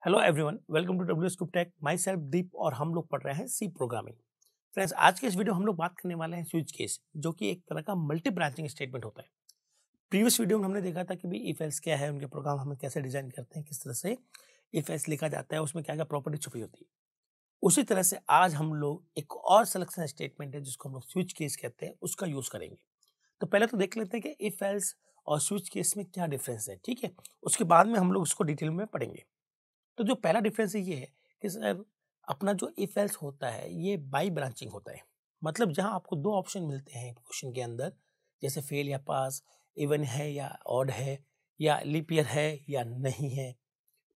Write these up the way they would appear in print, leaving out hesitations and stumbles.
Hello everyone, welcome to W scoop tech. Myself Deep और हम लोग पढ़ रहे हैं सी प्रोग्रामिंग। फ्रेंड्स, आज के इस वीडियो हम लोग बात करने वाले हैं स्विच केस, जो कि एक तरह का मल्टी ब्रांचिंग स्टेटमेंट होता है। प्रीवियस वीडियो में हमने देखा था कि भाई इफ एल्स क्या है, उनके प्रोग्राम हमें कैसे डिजाइन करते हैं, किस तरह से इफ एल्स लिखा जाता है, उसमें क्या क्या प्रॉपर्टी छुपी होती है। उसी तरह से आज हम लोग एक और सिलेक्शन स्टेटमेंट है जिसको हम लोग स्विच केस कहते हैं, उसका यूज करेंगे। तो पहले तो देख लेते हैं कि इफ एल्स और स्विच केस में क्या डिफरेंस है, ठीक है। उसके बाद में हम लोग उसको डिटेल में पढ़ेंगे। तो जो पहला डिफरेंस ये है कि सर, अपना जो इफ एल्स होता है ये बाई ब्रांचिंग होता है। मतलब जहां आपको दो ऑप्शन मिलते हैं क्वेश्चन के अंदर, जैसे फेल या पास, इवन है या ऑड है, या लीप ईयर है या नहीं है,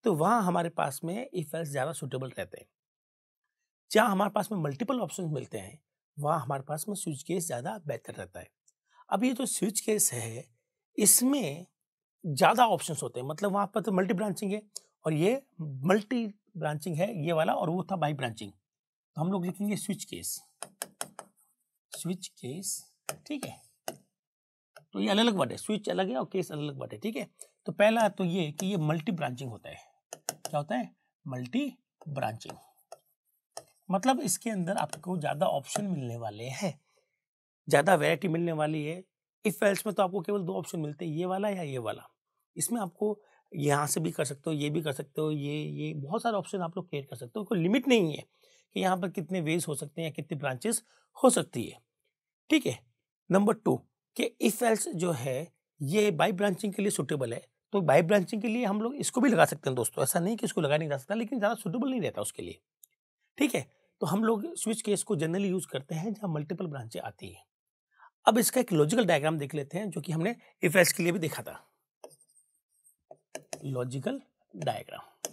तो वहां हमारे पास में इफ एल्स ज्यादा सुटेबल रहते हैं। जहां हमारे पास में मल्टीपल ऑप्शन मिलते हैं वहां हमारे पास में स्विच केस ज्यादा बेहतर रहता है। अब ये जो स्विच केस है, इसमें ज्यादा ऑप्शंस होते हैं। मतलब वहां पर तो मल्टी ब्रांचिंग है और ये मल्टी ब्रांचिंग है, ये वाला, और वो था बाई ब्रांचिंग। तो हम लोग लिखेंगे स्विच केस, स्विच केस, ठीक है। तो ये अलग अलग वर्ड है, स्विच अलग है और केस अलग अलग वर्ड है, ठीक है। तो पहला तो ये कि ये मल्टी ब्रांचिंग होता है। क्या होता है? Multi branching. मतलब इसके अंदर आपको ज्यादा ऑप्शन मिलने वाले हैं, ज्यादा वैरायटी मिलने वाली है। इफ एल्स में तो आपको केवल दो ऑप्शन मिलते हैं, ये वाला या ये वाला। इसमें आपको यहाँ से भी कर सकते हो, ये भी कर सकते हो, ये बहुत सारे ऑप्शन आप लोग क्रिएट कर सकते हो। कोई लिमिट नहीं है कि यहाँ पर कितने वेज हो सकते हैं या कितनी ब्रांचेस हो सकती है, ठीक है। नंबर 2 कि इफ एल्स जो है ये बाई ब्रांचिंग के लिए सुटेबल है। तो बाई ब्रांचिंग के लिए हम लोग इसको भी लगा सकते हैं दोस्तों, ऐसा नहीं कि इसको लगा नहीं जा सकता, लेकिन ज़्यादा सुटेबल नहीं रहता उसके लिए, ठीक है। तो हम लोग स्विच केस को जनरली यूज करते हैं जहाँ मल्टीपल ब्रांचें आती है। अब इसका एक लॉजिकल डायग्राम देख लेते हैं, जो कि हमने इफ एल्स के लिए भी देखा था। Logical diagram.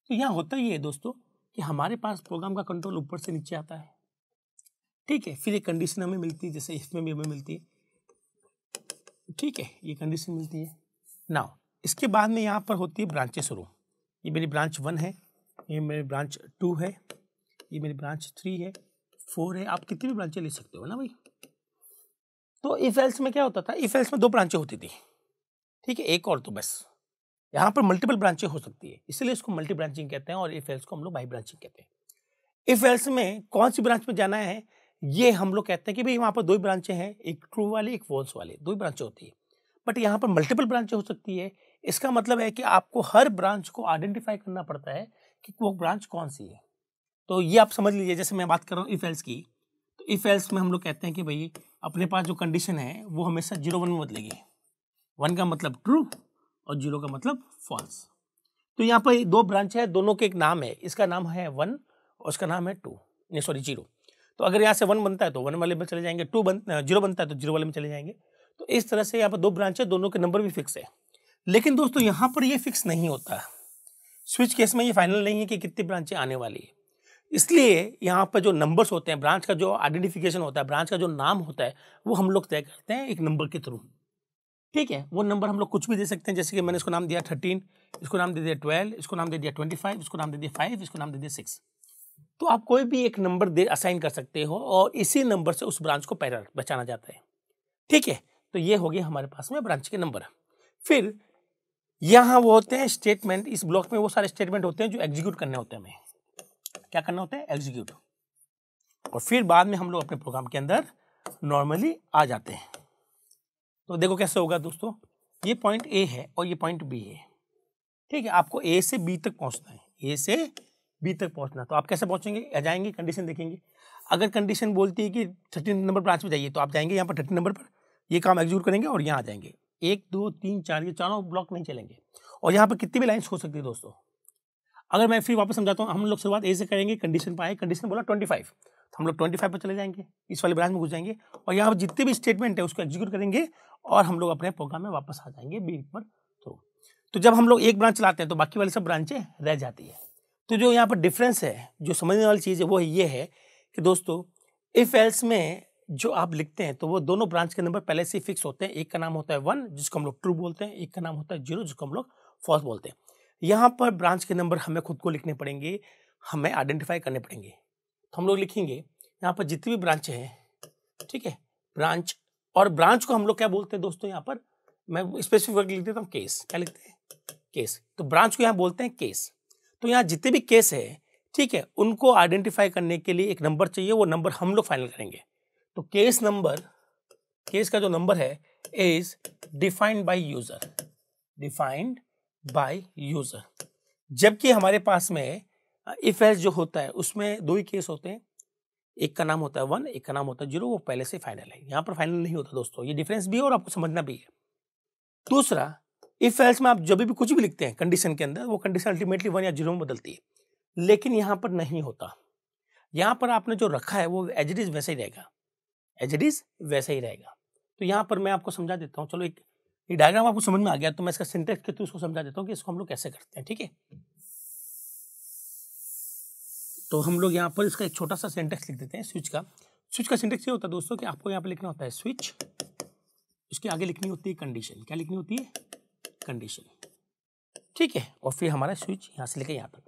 तो यहाँ होता ही है दोस्तों कि हमारे पास प्रोग्राम का कंट्रोल ऊपर से नीचे आता है, ठीक है। फिर एक कंडीशन हमें मिलती है, जैसे इसमें भी हमें मिलती है, ठीक है, ये कंडीशन मिलती है। नाउ इसके बाद में यहाँ पर होती है ब्रांचें शुरू। ये मेरी ब्रांच 1 है, ये मेरी ब्रांच 2 है, ये मेरी ब्रांच 3 है, 4 है। आप कितनी भी ब्रांचें ले सकते हो ना भाई। तो इफ एल्स में क्या होता था? इफ एल्स में दो ब्रांचें होती थी, ठीक है, एक और तो बस। यहाँ पर मल्टीपल ब्रांचें हो सकती है, इसलिए इसको मल्टी ब्रांचिंग कहते हैं, और इफ एल्स को हम लोग बाई ब्रांचिंग कहते हैं। इफ एल्स में कौन सी ब्रांच में जाना है, ये हम लोग कहते हैं कि भाई वहां पर दो ही ब्रांचें हैं, एक ट्रू वाली एक फॉल्स वाली, दो ही ब्रांचें होती है। बट यहाँ पर मल्टीपल ब्रांचें हो सकती है। इसका मतलब है कि आपको हर ब्रांच को आइडेंटिफाई करना पड़ता है कि वो ब्रांच कौन सी है। तो ये आप समझ लीजिए, जैसे मैं बात कर रहा हूँ इफ एल्स की, तो इफ एल्स में हम लोग कहते हैं कि भाई अपने पास जो कंडीशन है वो हमेशा 0 1 में बदलेगी। 1 का मतलब ट्रू और 0 का मतलब फॉल्स। तो यहाँ पर दो ब्रांच है, दोनों के एक नाम है, इसका नाम है 1 और उसका नाम है 2, नहीं सॉरी 0। तो अगर यहाँ से 1 बनता है तो 1 वाले में चले जाएंगे, 0 बनता है तो 0 वाले में चले जाएंगे। तो इस तरह से यहाँ पर दो ब्रांच है, दोनों के नंबर भी फिक्स है। लेकिन दोस्तों यहाँ पर ये फिक्स नहीं होता, स्विच केस में ये फाइनल नहीं है कि कितनी ब्रांचें आने वाली है। इसलिए यहाँ पर जो नंबर्स होते हैं, ब्रांच का जो आइडेंटिफिकेशन होता है, ब्रांच का जो नाम होता है, वो हम लोग तय करते हैं एक नंबर के थ्रू, ठीक है। वो नंबर हम लोग कुछ भी दे सकते हैं, जैसे कि मैंने इसको नाम दिया 13, इसको नाम दे दिया 12, इसको नाम दे दिया 25, इसको नाम दे दिया 5, इसको नाम दे दिया 6। तो आप कोई भी एक नंबर दे असाइन कर सकते हो और इसी नंबर से उस ब्रांच को पहचाना जाता है, ठीक है। तो ये हो गया हमारे पास में ब्रांच के नंबर। फिर यहाँ वो होते हैं स्टेटमेंट। इस ब्लॉक में वो सारे स्टेटमेंट होते हैं जो एग्जीक्यूट करने होते हैं। हमें क्या करना होता है? एग्जीक्यूट। और फिर बाद में हम लोग अपने प्रोग्राम के अंदर नॉर्मली आ जाते हैं। तो देखो कैसे होगा दोस्तों, ये पॉइंट ए है और ये पॉइंट बी है, ठीक है। आपको ए से बी तक पहुंचना है, ए से बी तक पहुंचना। तो आप कैसे पहुंचेंगे? आ जाएंगे, कंडीशन देखेंगे। अगर कंडीशन बोलती है कि 13 नंबर ब्रांच में जाइए, तो आप जाएंगे यहाँ पर 13 नंबर पर, ये काम एग्जीक्यूट करेंगे और यहाँ आ जाएंगे। 1 2 3 4, ये चारों ब्लॉक नहीं चलेंगे। और यहाँ पर कितनी भी लाइन्स हो सकती है दोस्तों। अगर मैं फिर वापस समझाता हूँ, हम लोग शुरुआत ए से करेंगे, कंडीशन पर आए, कंडीशन बोला 25, तो हम लोग 25 पर चले जाएंगे, इस वाले ब्रांच में घुस जाएंगे और यहाँ पर जितने भी स्टेटमेंट है उसको एग्जीक्यूट करेंगे और हम लोग अपने प्रोग्राम में वापस आ जाएंगे बी पर थ्रू। तो जब हम लोग एक ब्रांच चलाते हैं तो बाकी वाली सब ब्रांचें रह जाती है। तो जो यहाँ पर डिफरेंस है, जो समझने वाली चीज़ है, वो ये है कि दोस्तों इफ एल्स में जो आप लिखते हैं तो वो दोनों ब्रांच के नंबर पहले से फिक्स होते हैं। एक का नाम होता है 1 जिसको हम लोग ट्रू बोलते हैं, एक का नाम होता है 0 जिसको हम लोग फॉल्स बोलते हैं। यहाँ पर ब्रांच के नंबर हमें खुद को लिखने पड़ेंगे, हमें आइडेंटिफाई करने पड़ेंगे। तो हम लोग लिखेंगे यहाँ पर जितनी भी ब्रांचें हैं, ठीक है, ब्रांच। और ब्रांच को हम लोग क्या बोलते हैं दोस्तों, यहाँ पर मैं स्पेसिफिक लिख देता हूँ केस। क्या लिखते हैं? केस, तो ब्रांच को यहाँ बोलते हैं केस। तो यहाँ जितने भी केस है, ठीक है, उनको आइडेंटिफाई करने के लिए एक नंबर चाहिए, वो नंबर हम लोग फाइनल करेंगे। तो केस नंबर, केस का जो नंबर है is defined by user, defined by user. जबकि हमारे पास में इफ एल्स जो होता है उसमें दो ही केस होते हैं, एक का नाम होता है 1, एक का नाम होता है 0, वो पहले से फाइनल है। यहाँ पर फाइनल नहीं होता दोस्तों, ये डिफरेंस भी है और आपको समझना भी है। दूसरा, इफ एल्स में आप जब भी कुछ भी लिखते हैं कंडीशन के अंदर, वो कंडीशन अल्टीमेटली 1 या 0 में बदलती है, लेकिन यहाँ पर नहीं होता। यहाँ पर आपने जो रखा है वो एज इट इज वैसे ही रहेगा, एज इट इज वैसे ही रहेगा। तो यहाँ पर मैं आपको समझा देता हूँ, चलो एक ये डायग्राम आपको समझ में आ गया तो मैं इसका सिंटेक्स के थ्रू उसको समझा देता हूँ कि इसको हम लोग कैसे करते हैं, ठीक है। तो हम लोग यहाँ पर इसका एक छोटा सा सिंटेक्स लिख देते हैं स्विच का। स्विच का सिंटेक्स ये होता है दोस्तों कि आपको यहाँ पर लिखना होता है स्विच, उसके आगे लिखनी होती है कंडीशन। क्या लिखनी होती है? कंडीशन, ठीक है। और फिर हमारा स्विच यहाँ से लेकर यहाँ तक।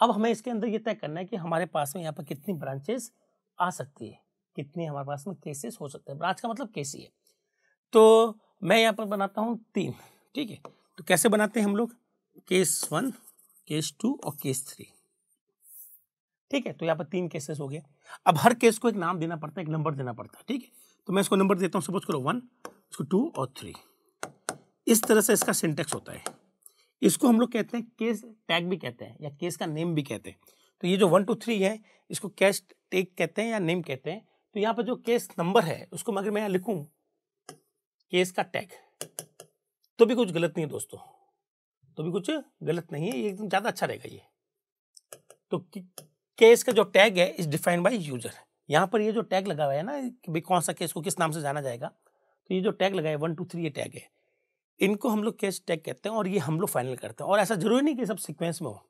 अब हमें इसके अंदर ये तय करना है कि हमारे पास में यहाँ पर कितनी ब्रांचेस आ सकती है, कितने हमारे पास में केसेस हो सकते हैं। ब्रांच का मतलब केस ही है। तो मैं यहाँ पर बनाता हूँ 3, ठीक है। तो कैसे बनाते हैं हम लोग? केस 1, केस 2 और केस 3, ठीक है। तो यहाँ पर 3 केसेस हो गए। अब हर केस को एक नाम देना पड़ता है, एक नंबर देना पड़ता है, ठीक है। तो मैं इसको नंबर देता हूँ, सपोज करो 1, इसको 2 और 3। इस तरह से इसका सिंटेक्स होता है। इसको हम लोग कहते हैं केस टैग भी कहते हैं या केस का नेम भी कहते हैं। तो ये जो 1 2 3 है इसको केस टैग कहते हैं या नेम कहते हैं। तो यहाँ पर जो केस नंबर है उसको अगर मैं यहाँ लिखूँ केस का टैग, तो भी कुछ गलत नहीं है दोस्तों, तो भी कुछ गलत नहीं है, ये एकदम ज़्यादा अच्छा रहेगा ये। तो केस का जो टैग है इज डिफाइंड बाय यूजर। यहाँ पर ये जो टैग लगा हुआ है ना कि भाई कौन सा केस को किस नाम से जाना जाएगा, तो ये जो टैग लगा है 1 2 3 ये टैग है, इनको हम लोग केस टैग कहते हैं और ये हम लोग फाइनल करते हैं। और ऐसा जरूरी नहीं कि सब सीक्वेंस में हो,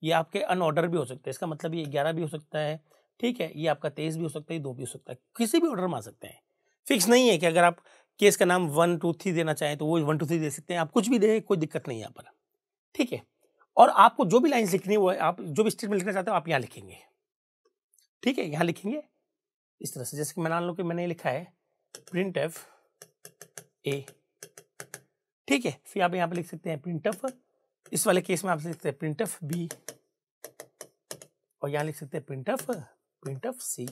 ये आपके अनऑर्डर भी हो सकते हैं। इसका मतलब ये 11 भी हो सकता है, ठीक है, ये आपका 23 भी हो सकता है, 2 भी हो सकता है, किसी भी ऑर्डर में आ सकते हैं। फिक्स नहीं है कि अगर आप केस का नाम 1 2 3 देना चाहें तो वो 1 2 3 दे सकते हैं, आप कुछ भी दें, कोई दिक्कत नहीं है यहाँ पर, ठीक है। और आपको जो भी लाइन्स लिखनी है वो आप जो भी स्टेटमेंट लिखना चाहते हो आप यहाँ लिखेंगे, ठीक है, यहाँ लिखेंगे इस तरह से। जैसे कि मैं मान लो कि मैंने लिखा है प्रिंट एफ ए, ठीक है। फिर आप यहाँ पे लिख सकते हैं प्रिंट एफ, इस वाले केस में आप लिख सकते हैं प्रिंट एफ बी, और यहाँ लिख सकते हैं प्रिंट एफ सी।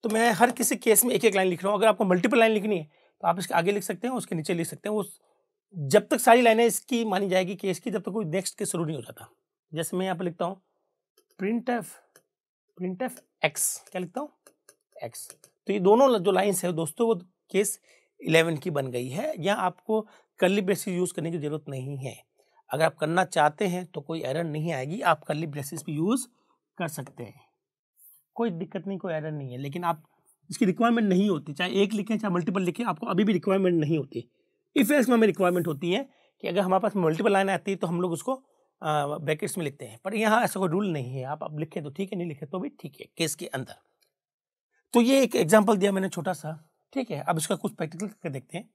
तो मैं हर किसी केस में एक एक लाइन लिख रहा हूँ। अगर आपको मल्टीपल लाइन लिखनी है तो आप इसके आगे लिख सकते हैं, उसके नीचे लिख सकते हैं। वो जब तक सारी लाइनें इसकी मानी जाएगी केस की, जब तक कोई नेक्स्ट केस शुरू नहीं हो जाता। जैसे मैं यहाँ पे लिखता हूँ प्रिंट एफ एक्स, क्या लिखता हूँ? एक्स। तो ये दोनों जो लाइन्स है दोस्तों वो केस 11 की बन गई है। यहाँ आपको कर्ली ब्रेसेस यूज करने की जरूरत नहीं है। अगर आप करना चाहते हैं तो कोई एरर नहीं आएगी, आप कर्ली ब्रेसेस भी यूज कर सकते हैं, कोई दिक्कत नहीं, कोई एरर नहीं है। लेकिन आप इसकी रिक्वायरमेंट नहीं होती, चाहे एक लिखें चाहे मल्टीपल लिखें, आपको अभी भी रिक्वायरमेंट नहीं होती। इफ एल्स में हमें रिक्वायरमेंट होती है कि अगर हमारे पास मल्टीपल लाइन आती है तो हम लोग उसको ब्रैकेट्स में लिखते हैं, पर यहाँ ऐसा कोई रूल नहीं है। आप लिखें तो ठीक है, नहीं लिखे तो भी ठीक है केस के अंदर। तो ये एक एग्जाम्पल दिया मैंने छोटा सा, ठीक है। अब इसका कुछ प्रैक्टिकल करके देखते हैं।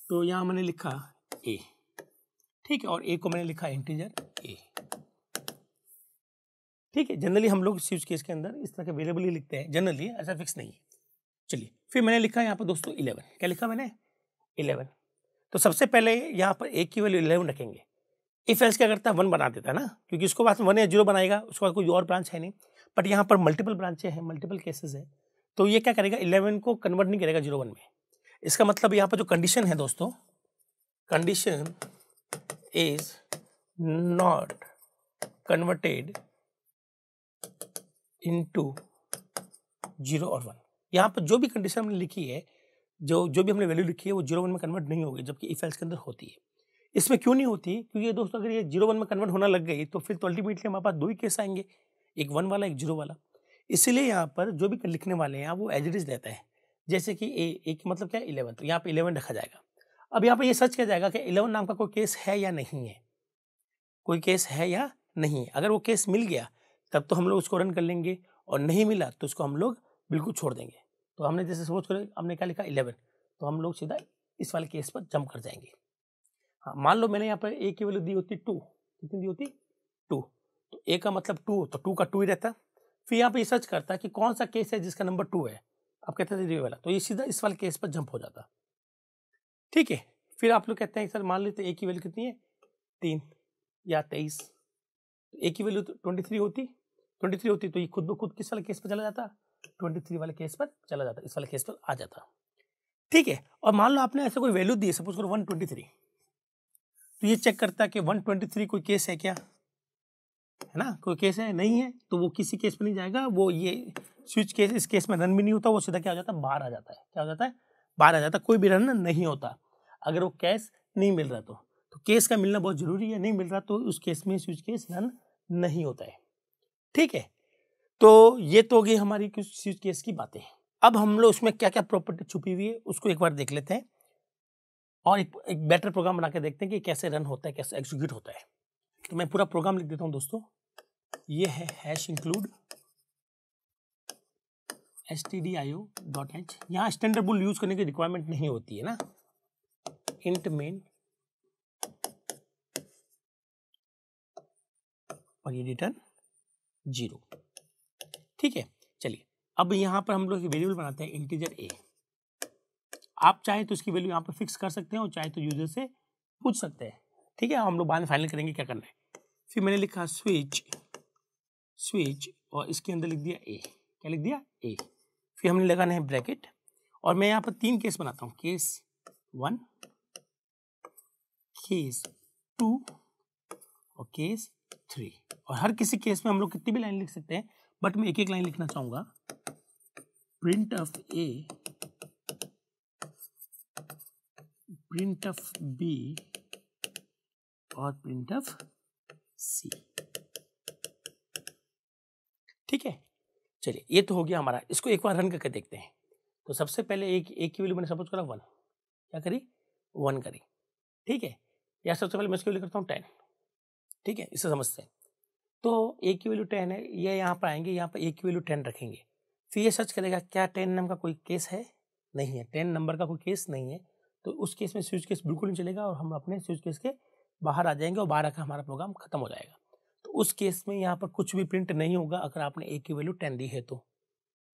तो यहाँ मैंने लिखा ए, ठीक है, और ए को मैंने लिखा इंटीजर ए, ठीक है। जनरली हम लोग स्विच केस के अंदर इस तरह के वेरिएबल ही लिखते हैं, जनरली ऐसा फिक्स नहीं है। चलिए, फिर मैंने लिखा यहाँ पर दोस्तों 11। क्या लिखा मैंने? 11। तो सबसे पहले यहाँ पर ए की वैल्यू 11 रखेंगे। इफ एल्स क्या करता है 1 बना देता है ना, क्योंकि उसको बाद 1 या 0 बनाएगा, उसके बाद कोई और ब्रांच है नहीं। बट यहाँ पर मल्टीपल ब्रांचें हैं, मल्टीपल केसेस है, तो ये क्या करेगा 11 को कन्वर्ट नहीं करेगा 0 1 में। इसका मतलब यहाँ पर जो कंडीशन है दोस्तों, condition is not converted into 0 और 1। यहाँ पर जो भी कंडीशन हमने लिखी है, जो भी हमने वैल्यू लिखी है वो 0 1 में कन्वर्ट नहीं होगी, जबकि इफ एल्स के अंदर होती है। इसमें क्यों नहीं होती? क्योंकि दोस्तों अगर ये 0 1 में कन्वर्ट होना लग गई तो फिर तो अल्टीमेटली हमारे पास 2 ही केस आएंगे, एक 1 वाला एक 0 वाला। इसीलिए यहाँ पर जो भी लिखने वाले हैं वो एज इट इज रहता है। जैसे कि ए की मतलब क्या है 11, तो यहाँ पे 11 रखा जाएगा। अब यहाँ पर ये सर्च किया जाएगा कि 11 नाम का कोई केस है या नहीं है, कोई केस है या नहीं। अगर वो केस मिल गया तब तो हम लोग उसको रन कर लेंगे, और नहीं मिला तो उसको हम लोग बिल्कुल छोड़ देंगे। तो हमने जैसे सोच कर हमने क्या लिखा 11, तो हम लोग सीधा इस वाले केस पर जंप कर जाएंगे। हाँ, मान लो मैंने यहाँ पर ए की वैल्यू दी होती 2, कितनी दी होती 2, तो ए का मतलब 2, तो 2 का 2 ही रहता। फिर यहाँ पे ये सर्च करता है कि कौन सा केस है जिसका नंबर 2 है। आप कहते थे ये वाला, तो ये सीधा इस वाले केस पर जंप हो जाता, ठीक है। फिर आप लोग कहते हैं सर मान लेते ए की वैल्यू कितनी है 15 या 23, ए की वैल्यू 23 होती तो ये खुद ब खुद किस वाले केस पर चला जाता, 23 वाले केस पर चला जाता, इस वाले केस पर आ जाता। ठीक है, और मान लो आपने ऐसे कोई वैल्यू दी, सपोज करो 123, तो ये चेक करता है कि 123 कोई केस है क्या, है ना, कोई केस है नहीं है, तो वो किसी केस में नहीं जाएगा, वो ये स्विच केस इस केस में रन भी नहीं होता, वो सीधा क्या हो जाता है, बाहर आ जाता है। क्या हो जाता है, बाहर आ जाता है, कोई भी रन नहीं होता अगर वो केस नहीं मिल रहा। तो केस का मिलना बहुत जरूरी है, नहीं मिल रहा तो उस केस में स्विच केस रन नहीं होता है। ठीक है, तो ये तो हो गई हमारी कुछ स्विच केस की बातें। अब हम लोग उसमें क्या क्या प्रॉपर्टी छुपी हुई है उसको एक बार देख लेते हैं और एक बेटर प्रोग्राम बना के देखते हैं कि कैसे रन होता है, कैसे एग्जीक्यूट होता है। तो मैं पूरा प्रोग्राम लिख देता हूं दोस्तों। ये है #include stdio.h। यहाँ स्टैंडर्ड बुल यूज करने की रिक्वायरमेंट नहीं होती है ना। int main और ये रिटर्न 0। ठीक है, चलिए अब यहाँ पर हम लोग वेरिएबल बनाते हैं इंटीजर a। आप चाहे तो इसकी वैल्यू यहाँ पर फिक्स कर सकते हैं और चाहे तो यूजर से पूछ सकते हैं। ठीक है, हम लोग बाद में फाइनल करेंगे क्या करना है। फिर मैंने लिखा स्विच और इसके अंदर लिख दिया a। क्या लिख दिया, a। फिर हमने लगाना है ब्रैकेट और मैं यहाँ पर 3 केस बनाता हूँ, केस 1, केस 2 और केस 3। और हर किसी केस में हम लोग कितनी भी लाइन लिख सकते हैं, बट मैं एक एक लाइन लिखना चाहूंगा। Print of a, print of b और प्रिंट ऑफ c। ठीक है, चलिए ये तो हो गया हमारा। इसको एक बार रन करके देखते हैं। तो सबसे पहले एक की वैल्यू मैंने सपोज करा 1, क्या करी, 1 करी। ठीक है, या सबसे पहले मैं इसकी वैल्यू करता हूँ 10। ठीक है, इसे समझते हैं। तो ए की वैल्यू 10 है, ये यहाँ पर आएंगे, यहाँ पर ए की वैल्यू 10 रखेंगे। फिर ये सर्च करेगा क्या 10 नंबर का कोई केस है, नहीं है, 10 नंबर का कोई केस नहीं है। तो उस केस में स्विच केस बिल्कुल नहीं चलेगा और हम अपने स्विच केस के बाहर आ जाएंगे और बाहर आकर हमारा प्रोग्राम खत्म हो जाएगा। तो उस केस में यहाँ पर कुछ भी प्रिंट नहीं होगा अगर आपने ए की वैल्यू 10 दी है तो।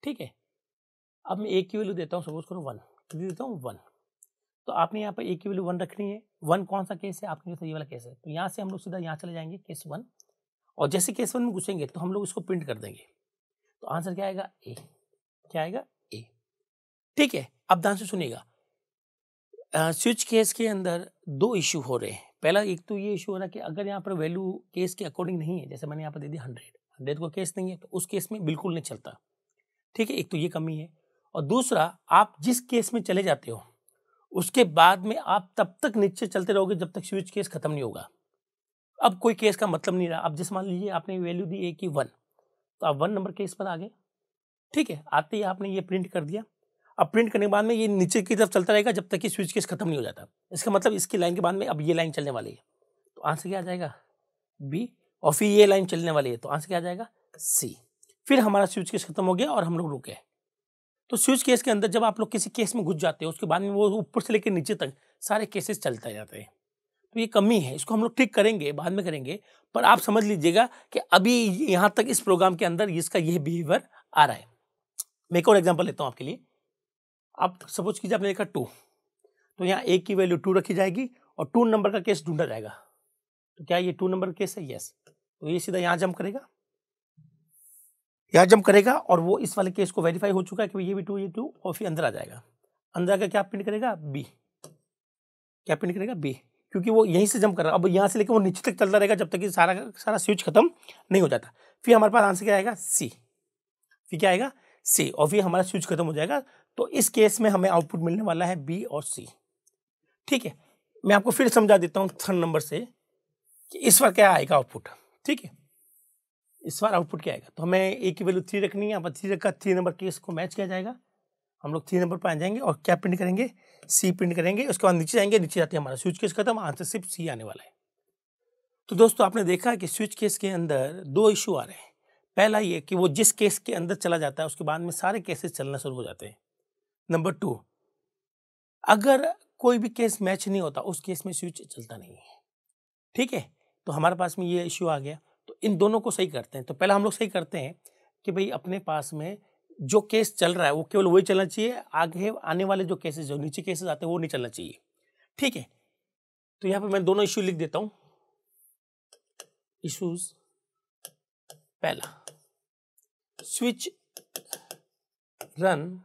ठीक है, अब मैं ए की वैल्यू देता हूँ, सपोज करो 1, कितनी देता हूँ 1। तो आपने यहाँ पर ए की वैल्यू 1 रखनी है। 1 कौन सा केस है, आपके केस ये वाला केस है। तो यहाँ से हम लोग सीधा यहाँ चले जाएंगे केस 1 और जैसे केस 1 में घुसेंगे तो हम लोग इसको प्रिंट कर देंगे। तो आंसर क्या आएगा, ए। क्या आएगा, ए। ठीक है, अब ध्यान से सुनिएगा। स्विच केस के अंदर 2 इश्यू हो रहे हैं। पहला एक तो ये इश्यू हो रहा है कि अगर यहाँ पर वैल्यू केस के अकॉर्डिंग नहीं है, जैसे मैंने यहाँ पर दे दी 100 को केस नहीं है, तो उस केस में बिल्कुल नहीं चलता। ठीक है, एक तो ये कमी है। और दूसरा, आप जिस केस में चले जाते हो उसके बाद में आप तब तक नीचे चलते रहोगे जब तक स्विच केस खत्म नहीं होगा। अब कोई केस का मतलब नहीं रहा। अब जिस मान लीजिए आपने वैल्यू दी ए की 1, तो आप 1 नंबर केस पर आ गए। ठीक है, आते ही आपने ये प्रिंट कर दिया। अब प्रिंट करने के बाद में ये नीचे की तरफ चलता रहेगा जब तक कि स्विच केस खत्म नहीं हो जाता। इसका मतलब इसकी लाइन के बाद में अब ये लाइन चलने वाली है, तो आंसर क्या आ जाएगा, बी। और फिर ये लाइन चलने वाली है, तो आंसर क्या आ जाएगा, सी। फिर हमारा स्विच केस खत्म हो गया और हम लोग रुके। तो स्विच केस के अंदर जब आप लोग किसी केस में घुस जाते हो उसके बाद में वो ऊपर से लेकर नीचे तक सारे केसेस चलते जाते हैं। तो ये कमी है, इसको हम लोग ठीक करेंगे, बाद में करेंगे। पर आप समझ लीजिएगा कि अभी यहाँ तक इस प्रोग्राम के अंदर इसका यह बिहेवियर आ रहा है। मैं एक और एग्जांपल लेता हूँ आपके लिए। आप सपोज कीजिए आपने लिखा 2, तो यहाँ ए की वैल्यू 2 रखी जाएगी और 2 नंबर का केस ढूंढा जाएगा। तो क्या ये 2 नंबर का केस है, यस। तो ये सीधा यहाँ जंप करेगा, यहाँ जंप करेगा और वो इस वाले केस को वेरीफाई हो चुका है कि ये भी 2, ये 2, और फिर अंदर आ जाएगा। अंदर आकर क्या प्रिंट करेगा, बी। क्या प्रिंट करेगा, बी, क्योंकि वो यहीं से जंप कर रहा है। अब यहाँ से लेकर वो नीचे तक चलता रहेगा जब तक कि सारा स्विच खत्म नहीं हो जाता। फिर हमारे पास आंसर क्या आएगा, सी। फिर क्या आएगा, सी, और फिर हमारा स्विच खत्म हो जाएगा। तो इस केस में हमें आउटपुट मिलने वाला है बी और सी। ठीक है, मैं आपको फिर समझा देता हूँ 3rd नंबर से कि इस बार क्या आएगा आउटपुट। ठीक है, इस बार आउटपुट क्या आएगा, तो हमें ए की वैल्यू 3 रखनी है। यहाँ पर 3 रखा, 3 नंबर केस को मैच किया जाएगा। हम लोग 3 नंबर पर आ जाएंगे और क्या प्रिंट करेंगे, सी प्रिंट करेंगे। उसके बाद नीचे जाएंगे, नीचे जाते हमारा स्विच केस खत्म, आंसर सिर्फ सी आने वाला है। तो दोस्तों आपने देखा कि स्विच केस के अंदर 2 इश्यू आ रहे हैं। पहला ये कि वो जिस केस के अंदर चला जाता है उसके बाद में सारे केसेस चलना शुरू हो जाते हैं। नंबर 2, अगर कोई भी केस मैच नहीं होता उस केस में स्विच चलता नहीं है। ठीक है, तो हमारे पास में ये इश्यू आ गया। तो इन दोनों को सही करते हैं। तो पहला हम लोग सही करते हैं कि भाई अपने पास में जो केस चल रहा है वो केवल वही चलना चाहिए, आगे आने वाले जो केसेस, जो नीचे केसेस आते हैं वो नहीं चलना चाहिए। ठीक है, तो यहाँ पे मैं दोनों इश्यू लिख देता हूँ। इश्यूज, पहला switch run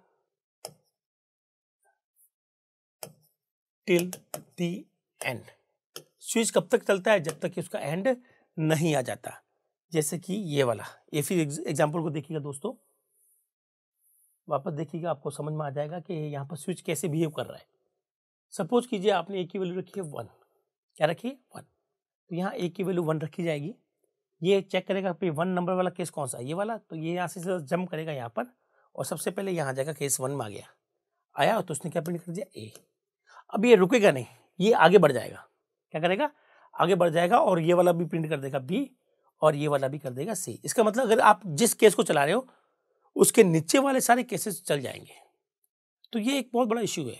till the and. Switch कब तक चलता है? जब तक कि उसका एंड नहीं आ जाता। जैसे कि ये वाला, ये फिर एग्जाम्पल को देखिएगा दोस्तों, वापस देखिएगा, आपको समझ में आ जाएगा कि यहाँ पर स्विच कैसे बिहेव कर रहा है। सपोज कीजिए आपने ए की वैल्यू रखी है 1, क्या रखी है 1, तो यहाँ ए की वैल्यू 1 रखी जाएगी। ये चेक करेगा कि 1 नंबर वाला केस कौन सा है, ये वाला, तो ये यहाँ से जंप करेगा यहाँ पर और सबसे पहले यहाँ आ जाएगा, केस 1 में आ गया, आया तो उसने क्या प्रिंट कर दिया ए। अब ये रुकेगा नहीं, ये आगे बढ़ जाएगा, क्या करेगा, आगे बढ़ जाएगा और ये वाला भी प्रिंट कर देगा बी और ये वाला भी कर देगा सी। इसका मतलब अगर आप जिस केस को चला रहे हो उसके नीचे वाले सारे केसेस चल जाएंगे। तो ये एक बहुत बड़ा इश्यू है,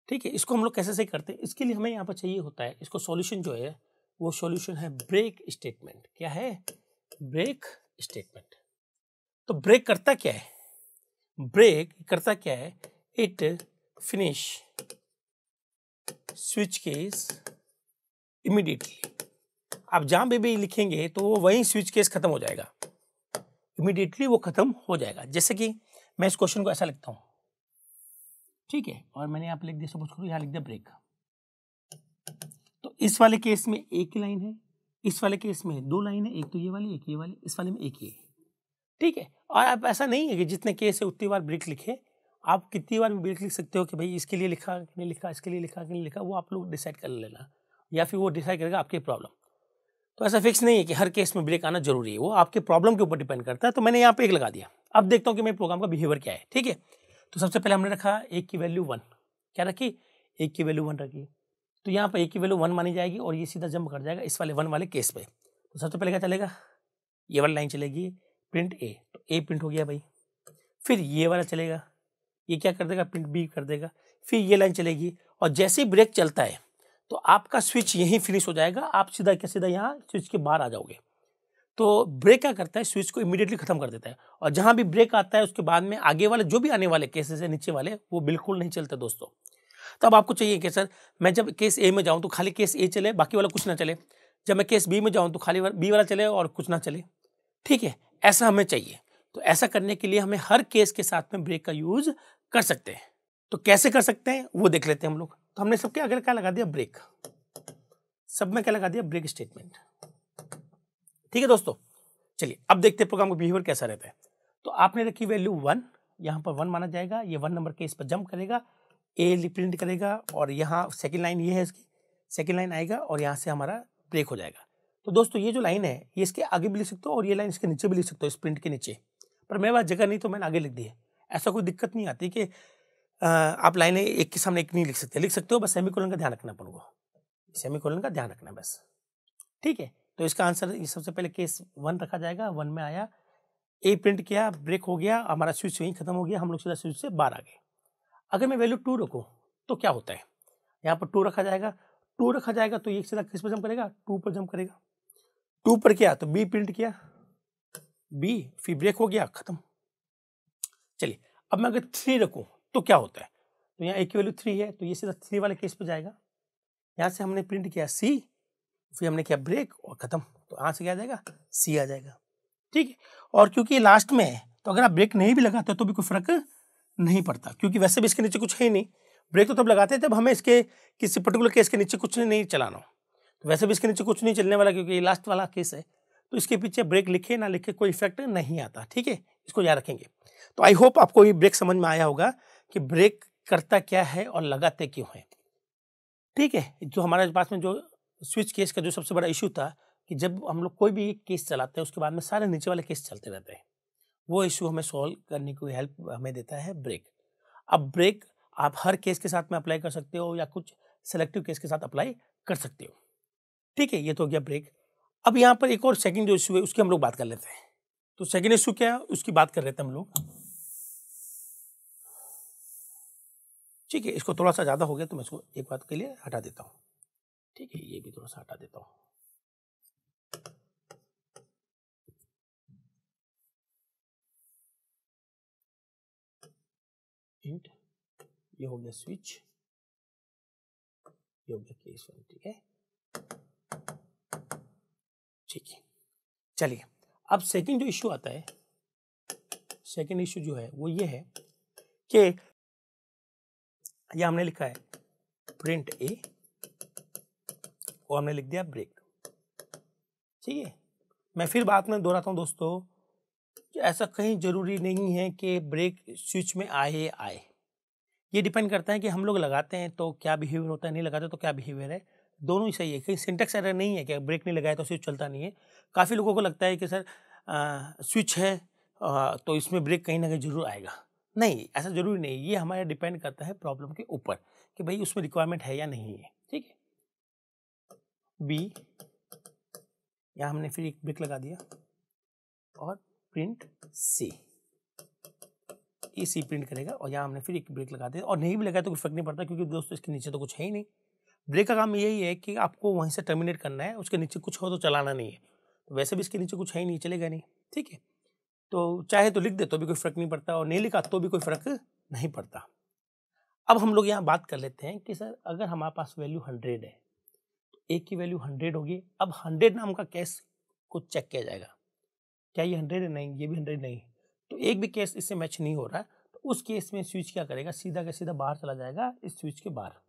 ठीक है। इसको हम लोग कैसे सही करते हैं, इसके लिए हमें यहाँ पर चाहिए होता है, इसको सॉल्यूशन जो है वो सॉल्यूशन है ब्रेक स्टेटमेंट। क्या है? Break statement. तो ब्रेक करता क्या है? ब्रेक करता क्या है? It finish switch case immediately. आप जहां पे भी लिखेंगे तो वो वहीं स्विच केस खत्म हो जाएगा, इमीडिएटली वो खत्म हो जाएगा। जैसे कि मैं इस क्वेश्चन को ऐसा लिखता हूं, ठीक है, और मैंने यहाँ पे लिख दिया, सपोज करो यहाँ लिख दिया ब्रेक। तो इस वाले केस में एक ही लाइन है, इस वाले केस में 2 लाइन है, एक तो ये वाली, एक ये वाली, इस वाले में एक ही है, ठीक है। और आप ऐसा नहीं है कि जितने केस है उतनी बार ब्रेक लिखे, आप कितनी बार ब्रेक लिख सकते हो कि भाई इसके लिए लिखा कि नहीं लिखा, इसके लिए लिखा कि नहीं लिखा, वो आप लोग डिसाइड कर लेना, या फिर वो डिसाइड करेगा आपकी प्रॉब्लम। तो ऐसा फिक्स नहीं है कि हर केस में ब्रेक आना जरूरी है, वो आपके प्रॉब्लम के ऊपर डिपेंड करता है। तो मैंने यहाँ पे एक लगा दिया। अब देखता हूँ कि मेरे प्रोग्राम का बिहेवियर क्या है, ठीक है। तो सबसे पहले हमने रखा एक की वैल्यू 1, क्या रखी, एक की वैल्यू 1 रखी। तो यहाँ पर एक की वैल्यू 1 मानी जाएगी और ये सीधा जंप कर जाएगा इस वाले 1 वाले केस पे। तो सबसे पहले क्या चलेगा, ये वाली लाइन चलेगी, प्रिंट ए, तो ए प्रिंट हो गया भाई। फिर ये वाला चलेगा, ये क्या कर देगा, प्रिंट बी कर देगा। फिर ये लाइन चलेगी और जैसे ही ब्रेक चलता है तो आपका स्विच यहीं फिनिश हो जाएगा, आप सीधा क्या सीधा यहाँ स्विच के बाहर आ जाओगे। तो ब्रेक क्या करता है, स्विच को इमीडिएटली खत्म कर देता है, और जहां भी ब्रेक आता है उसके बाद में आगे वाले जो भी आने वाले केसेस है नीचे वाले, वो बिल्कुल नहीं चलते दोस्तों। तो अब आपको चाहिए कि सर मैं जब केस ए में जाऊं तो खाली केस ए चले, बाकी वाला कुछ ना चले, जब मैं केस बी में जाऊं तो खाली बी वाला चले और कुछ ना चले, ठीक है, ऐसा हमें चाहिए। तो ऐसा करने के लिए हमें हर केस के साथ में ब्रेक का यूज कर सकते हैं। तो कैसे कर सकते हैं वो देख लेते हैं हम लोग। तो हमने सबके अगर क्या लगा दिया, ब्रेक, सब में क्या लगा दिया, ब्रेक स्टेटमेंट, ठीक है दोस्तों। चलिए अब देखते हैं प्रोग्राम का बिहेवियर कैसा रहता है। तो आपने रखी वैल्यू 1, यहाँ पर 1 माना जाएगा, ये 1 नंबर केस पर जंप करेगा, ए प्रिंट करेगा और यहाँ सेकंड लाइन ये है इसकी, सेकंड लाइन आएगा और यहाँ से हमारा ब्रेक हो जाएगा। तो दोस्तों ये जो लाइन है ये इसके आगे भी लिख सकते हो और ये लाइन इसके नीचे भी लिख सकते हो, इस प्रिंट के नीचे, पर मेरे पास जगह नहीं तो मैंने आगे लिख दी है। ऐसा कोई दिक्कत नहीं आती कि आप लाइनें एक के सामने एक नहीं लिख सकते हो, बस सेमीकोलन का ध्यान रखना पड़ेगा, सेमीकोलन का ध्यान रखना बस, ठीक है। तो इसका आंसर सबसे पहले केस 1 रखा जाएगा, 1 में आया, ए प्रिंट किया, ब्रेक हो गया, हमारा स्विच वहीं खत्म हो गया, हम लोग सीधा स्विच से बाहर आ गए। अगर मैं वैल्यू 2 रखूँ तो क्या होता है, यहाँ पर 2 रखा जाएगा, 2 रखा जाएगा तो ये सीधा किस पर जंप करेगा, 2 पर जंप करेगा। 2 पर किया तो बी प्रिंट किया, बी, फिर ब्रेक हो गया, खत्म। चलिए अब मैं अगर 3 रखूँ तो क्या होता है, तो यहाँ ए की वैल्यू 3 है तो ये सीधा 3 वाले केस पर जाएगा। यहाँ से हमने प्रिंट किया सी, फिर हमने किया ब्रेक और खत्म, तो यहाँ से क्या आ जाएगा, सी आ जाएगा, ठीक है। और क्योंकि लास्ट में है तो अगर आप ब्रेक नहीं भी लगाते तो भी कोई फर्क नहीं पड़ता, क्योंकि वैसे भी इसके नीचे कुछ है ही नहीं। ब्रेक तो तब लगाते हैं जब हमें इसके किसी पर्टिकुलर केस के नीचे कुछ नहीं चलाना हो, तो वैसे भी इसके नीचे कुछ नहीं चलने वाला क्योंकि ये लास्ट वाला केस है, तो इसके पीछे ब्रेक लिखे ना लिखे कोई इफेक्ट नहीं आता, ठीक है, इसको याद रखेंगे। तो आई होप आपको ये ब्रेक समझ में आया होगा कि ब्रेक करता क्या है और लगाते क्यों है, ठीक है। जो हमारे पास में जो स्विच केस का जो सबसे बड़ा इशू था कि जब हम लोग कोई भी केस चलाते हैं उसके बाद में सारे नीचे वाले केस चलते रहते हैं, वो इशू हमें सॉल्व करने की हेल्प हमें देता है ब्रेक। अब ब्रेक आप हर केस के साथ में अप्लाई कर सकते हो या कुछ सेलेक्टिव केस के साथ अप्लाई कर सकते हो, ठीक है। ये तो हो गया ब्रेक। अब यहाँ पर एक और सेकंड जो इशू है उसकी हम लोग बात कर लेते हैं। तो सेकंड इशू क्या है उसकी बात कर लेते हैं हम लोग, ठीक है। इसको थोड़ा सा ज़्यादा हो गया तो मैं इसको एक बात के लिए हटा देता हूँ, ठीक है, ये भी थोड़ा सा हटा देता हूँ। इंट, ये हो गया स्विच, ये हो गया केस 1, ठीक है। ठीक है, चलिए अब सेकंड जो इश्यू आता है, सेकंड इश्यू जो है वो ये है कि ये हमने लिखा है प्रिंट ए और हमने लिख दिया ब्रेक। ठीक है, मैं फिर बात में दोहराता हूँ दोस्तों कि ऐसा कहीं जरूरी नहीं है कि ब्रेक स्विच में आए। ये डिपेंड करता है कि हम लोग लगाते हैं तो क्या बिहेवियर होता है, नहीं लगाते तो क्या बिहेवियर है। दोनों ही सही है, कहीं सिंटेक्स एरर नहीं है कि ब्रेक नहीं लगाया तो स्विच चलता नहीं है। काफ़ी लोगों को लगता है कि सर स्विच है तो इसमें ब्रेक कहीं ना कहीं जरूर आएगा। नहीं, ऐसा जरूरी नहीं, ये हमारा डिपेंड करता है प्रॉब्लम के ऊपर कि भाई उसमें रिक्वायरमेंट है या नहीं है। ठीक है, बी यहाँ हमने फिर एक ब्रेक लगा दिया और प्रिंट सी, ये सी प्रिंट करेगा और यहाँ हमने फिर एक ब्रेक लगा दिया और नहीं भी लगाया तो कुछ फर्क नहीं पड़ता क्योंकि दोस्तों इसके नीचे तो कुछ है ही नहीं। ब्रेक का काम यही है कि आपको वहीं से टर्मिनेट करना है, उसके नीचे कुछ हो तो चलाना नहीं है। तो वैसे भी इसके नीचे कुछ है ही नहीं, चलेगा नहीं। ठीक है, तो चाहे तो लिख दे तो भी कोई फर्क नहीं पड़ता और नहीं लिखा तो भी कोई फर्क नहीं पड़ता। अब हम लोग यहाँ बात कर लेते हैं कि सर अगर हमारे पास वैल्यू 100 है तो एक की वैल्यू 100 होगी। अब 100 नाम का केस को चेक किया जाएगा, क्या ये 100 है? नहीं, ये भी 100 नहीं, तो एक भी केस इससे मैच नहीं हो रहा। तो उस केस में स्विच क्या करेगा, सीधा का सीधा बाहर चला जाएगा इस स्विच के बाहर।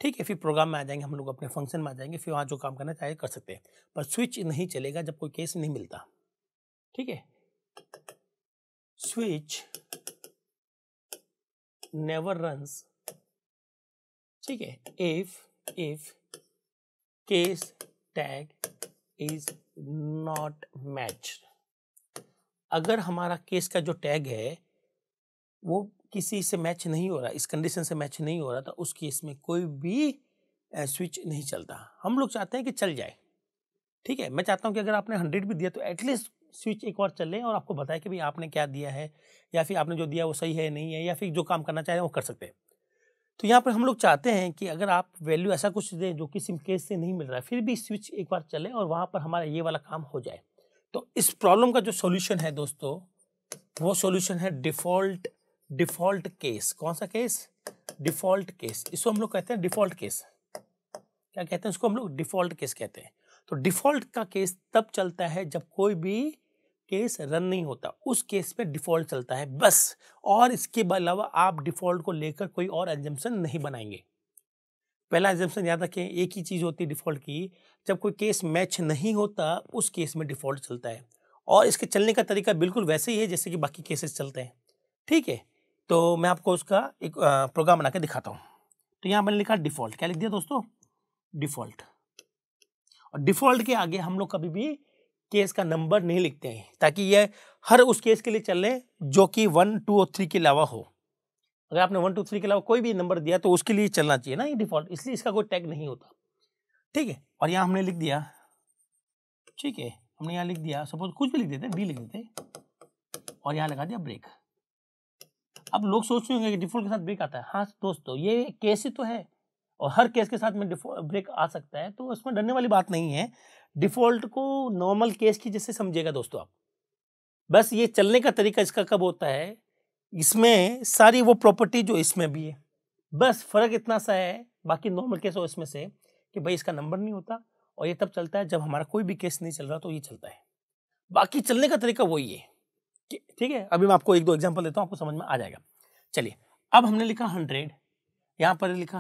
ठीक है, फिर प्रोग्राम में आ जाएंगे हम लोग, अपने फंक्शन में आ जाएंगे, फिर वहाँ जो काम करना चाहे कर सकते हैं, पर स्विच नहीं चलेगा जब कोई केस नहीं मिलता। ठीक है, स्विच नेवर रन्स, ठीक है, if case tag is not matched. अगर हमारा केस का जो टैग है वो किसी से मैच नहीं हो रहा, इस कंडीशन से मैच नहीं हो रहा, तो उस केस में कोई भी स्विच नहीं चलता। हम लोग चाहते हैं कि चल जाए। ठीक है, मैं चाहता हूं कि अगर आपने 100 भी दिया तो एटलीस्ट स्विच एक बार चले और आपको बताए कि भाई आपने क्या दिया है या फिर आपने जो दिया वो सही है नहीं है, या फिर जो काम करना चाह रहे हैं वो कर सकते हैं। तो यहाँ पर हम लोग चाहते हैं कि अगर आप वैल्यू ऐसा कुछ दें जो किसी केस से नहीं मिल रहा है, फिर भी स्विच एक बार चले और वहाँ पर हमारा ये वाला काम हो जाए। तो इस प्रॉब्लम का जो सॉल्यूशन है दोस्तों, वो सॉल्यूशन है डिफॉल्ट केस। कौन सा केस? Default case. इसको हम लोग कहते हैं डिफॉल्ट केस। क्या कहते हैं इसको हम लोग? डिफॉल्ट केस कहते हैं। तो डिफॉल्ट का केस तब चलता है जब कोई भी केस रन नहीं होता, उस केस में डिफॉल्ट चलता है बस। और इसके अलावा आप डिफॉल्ट को लेकर कोई और एग्जम्पशन नहीं बनाएंगे। पहला एग्जम्पशन याद रखें, एक ही चीज होती है डिफॉल्ट की, जब कोई केस मैच नहीं होता उस केस में डिफॉल्ट चलता है। और इसके चलने का तरीका बिल्कुल वैसे ही है जैसे कि बाकी केसेस चलते हैं। ठीक है, तो मैं आपको उसका एक प्रोग्राम बना के दिखाता हूँ। तो यहाँ मैंने लिखा डिफॉल्ट। क्या लिख दिया दोस्तों? डिफॉल्ट। और डिफॉल्ट के आगे हम लोग कभी भी केस का नंबर नहीं लिखते हैं ताकि यह हर उस केस के लिए चले जो कि 1, 2 और 3 के अलावा हो। अगर आपने 1, 2, 3 के अलावा कोई भी नंबर दिया तो उसके लिए चलना चाहिए ना ये डिफॉल्ट, इसलिए इसका कोई टैग नहीं होता। ठीक है, और यहाँ हमने लिख दिया, ठीक है, हमने यहाँ लिख दिया, सपोज कुछ भी लिख देते, डी लिख देते और यहाँ लगा दिया ब्रेक। अब लोग सोच रहे होंगे कि डिफॉल्ट के साथ ब्रेक आता है। हाँ दोस्तों, ये केस ही तो है और हर केस के साथ में ब्रेक आ सकता है, तो इसमें डरने वाली बात नहीं है। डिफॉल्ट को नॉर्मल केस की जैसे समझिएगा दोस्तों आप। बस ये चलने का तरीका इसका कब होता है, इसमें सारी वो प्रॉपर्टी जो इसमें भी है, बस फर्क इतना सा है बाकी नॉर्मल केस हो इसमें से कि भाई इसका नंबर नहीं होता और ये तब चलता है जब हमारा कोई भी केस नहीं चल रहा तो ये चलता है। बाकी चलने का तरीका वही है। ठीक है, अभी मैं आपको 1-2 एग्जांपल देता हूँ, आपको समझ में आ जाएगा। चलिए, अब हमने लिखा 100, यहाँ पर लिखा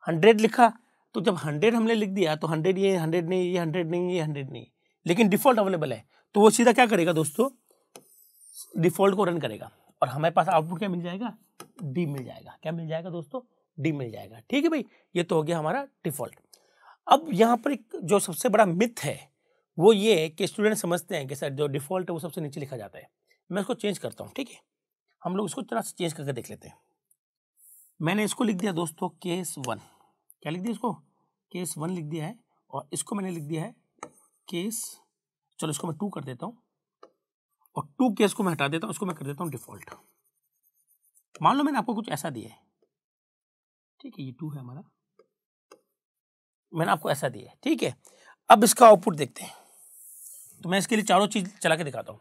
100 लिखा, तो जब 100 हमने लिख दिया तो 100 ये 100 नहीं, ये 100 नहीं, ये 100 नहीं, लेकिन डिफॉल्ट अवेलेबल है, तो वो सीधा क्या करेगा दोस्तों? डिफॉल्ट को रन करेगा और हमारे पास आउटपुट क्या मिल जाएगा? डी मिल जाएगा। क्या मिल जाएगा दोस्तों? डी मिल जाएगा। ठीक है भाई, ये तो हो गया हमारा डिफॉल्ट। अब यहाँ पर एक जो सबसे बड़ा मिथ है वो ये है कि स्टूडेंट समझते हैं कि सर जो डिफॉल्ट है वो सबसे नीचे लिखा जाता है। मैं इसको चेंज करता हूँ। ठीक है, हम लोग इसको थोड़ा सा चेंज करके देख लेते हैं। मैंने इसको लिख दिया दोस्तों केस 1। क्या लिख दिया इसको? केस 1 लिख दिया है और इसको मैंने लिख दिया है केस, चलो इसको मैं 2 कर देता हूँ और 2 केस को मैं हटा देता हूँ, इसको मैं कर देता हूँ डिफॉल्ट। मान लो मैंने आपको कुछ ऐसा दिया है, ठीक है, ये 2 है हमारा, मैंने आपको ऐसा दिया है। ठीक है, अब इसका आउटपुट देखते हैं। तो मैं इसके लिए चारों चीज चला के दिखाता हूँ।